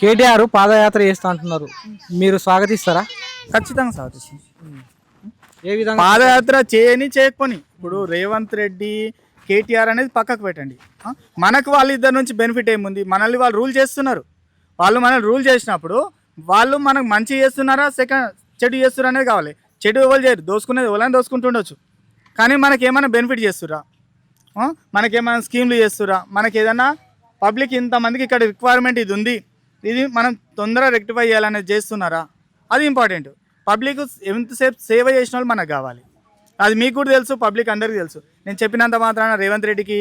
కేటీఆర్ పాదయాత్ర చేస్తా అంటున్నారు. మీరు స్వాగతిస్తారా? ఖచ్చితంగా స్వాగతిస్తాం. ఏ విధంగా? పాదయాత్ర చేయని చేయకపోని ఇప్పుడు రేవంత్ రెడ్డి కేటీఆర్ అనేది పక్కకు పెట్టండి. మనకు వాళ్ళిద్దరి నుంచి బెనిఫిట్ ఏముంది? మనల్ని వాళ్ళు రూల్ చేస్తున్నారు. వాళ్ళు మనల్ని రూల్ చేసినప్పుడు వాళ్ళు మనకు మంచి చేస్తున్నారా చెడు చేస్తున్నారు అనేది కావాలి. చెడు ఎవరు చేయరు, దోసుకునేది ఎవరైనా దోసుకుంటుండొచ్చు. కానీ మనకి ఏమైనా బెనిఫిట్ చేస్తురా, మనకేమైనా స్కీమ్లు చేస్తురా, మనకి ఏదైనా పబ్లిక్ ఇంతమందికి ఇక్కడ రిక్వైర్మెంట్ ఇది ఉంది, ఇది మనం తొందరగా రెక్టిఫై చేయాలనేది చేస్తున్నారా? అది ఇంపార్టెంట్. పబ్లిక్ ఎంతసేపు సేవ చేసిన వాళ్ళు మనకు కావాలి. అది మీకు కూడా తెలుసు, పబ్లిక్ అందరికీ తెలుసు. నేను చెప్పినంత మాత్రాన రేవంత్ రెడ్డికి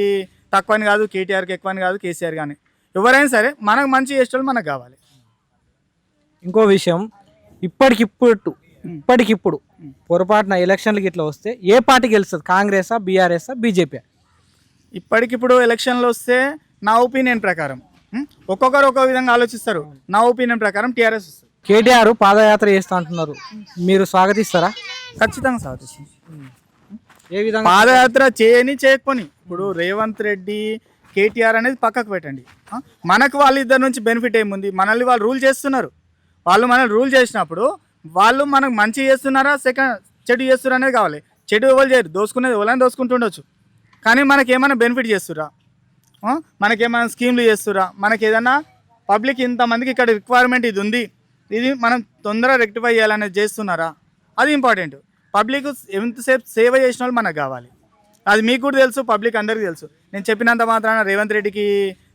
తక్కువ అని కాదు, కేటీఆర్కి ఎక్కువ అని కాదు, కేసీఆర్ కానీ ఎవరైనా సరే మనకు మంచి చేసే వాళ్ళు మనకు కావాలి. ఇంకో విషయం, ఇప్పటికిప్పుడు పొరపాటున ఎలక్షన్లకి ఇట్లా వస్తే ఏ పార్టీ గెలుస్తుంది? కాంగ్రెసా, బీఆర్ఎస్ఆ, బీజేపీ? ఇప్పటికిప్పుడు ఎలక్షన్లు వస్తే నా ఒపీనియన్ ప్రకారం ఒక్కొక్కరు ఒక్కో విధంగా ఆలోచిస్తారు. నా ఒపీనియన్ ప్రకారం టీఆర్ఎస్ వస్తుంది. కేటీఆర్ పాదయాత్ర చేస్తా అంటున్నారు. మీరు స్వాగతిస్తారా? ఖచ్చితంగా స్వాగతిస్తాం. ఏ విధంగా? పాదయాత్ర చేయని చేయకపోని ఇప్పుడు రేవంత్ రెడ్డి కేటీఆర్ అనేది పక్కకు పెట్టండి. మనకు వాళ్ళిద్దరి నుంచి బెనిఫిట్ ఏముంది? మనల్ని వాళ్ళు రూల్ చేస్తున్నారు. వాళ్ళు మనల్ని రూల్ చేసినప్పుడు వాళ్ళు మనకు మంచి చేస్తున్నారా చెడు చేస్తున్నారు అనేది కావాలి. చెడు ఎవరు చేయరు, దోసుకునేది ఎవరైనా దోసుకుంటుండొచ్చు. కానీ మనకి ఏమైనా బెనిఫిట్ చేస్తురా, మనకేమైనా స్కీమ్లు చేస్తురా, మనకి ఏదైనా పబ్లిక్ ఇంతమందికి ఇక్కడ రిక్వైర్మెంట్ ఇది ఉంది, ఇది మనం తొందరగా రెక్టిఫై చేయాలనేది చేస్తున్నారా? అది ఇంపార్టెంట్. పబ్లిక్ ఎంతసేపు సేవ చేసిన వాళ్ళు మనకు కావాలి. అది మీకు కూడా తెలుసు, పబ్లిక్ అందరికీ తెలుసు. నేను చెప్పినంత మాత్రాన రేవంత్ రెడ్డికి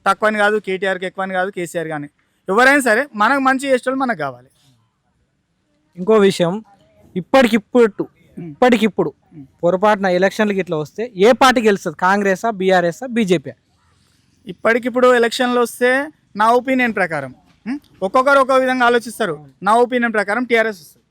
తక్కువ అని కాదు, కేటీఆర్కి ఎక్కువ అని కాదు, కేసీఆర్ కానీ ఎవరైనా సరే మనకు మంచి చేసే వాళ్ళు మనకు కావాలి. ఇంకో విషయం, ఇప్పటికిప్పుడు పొరపాటున ఎలక్షన్లకి ఇట్లా వస్తే ఏ పార్టీ గెలుస్తుంది? కాంగ్రెసా, బీఆర్ఎస్ఆ, బీజేపీ? ఇప్పటికిప్పుడు ఎలక్షన్లు వస్తే నా ఒపీనియన్ ప్రకారం ఒక్కొక్కరు ఒక్కో విధంగా ఆలోచిస్తారు. నా ఒపీనియన్ ప్రకారం టీఆర్ఎస్ వస్తుంది.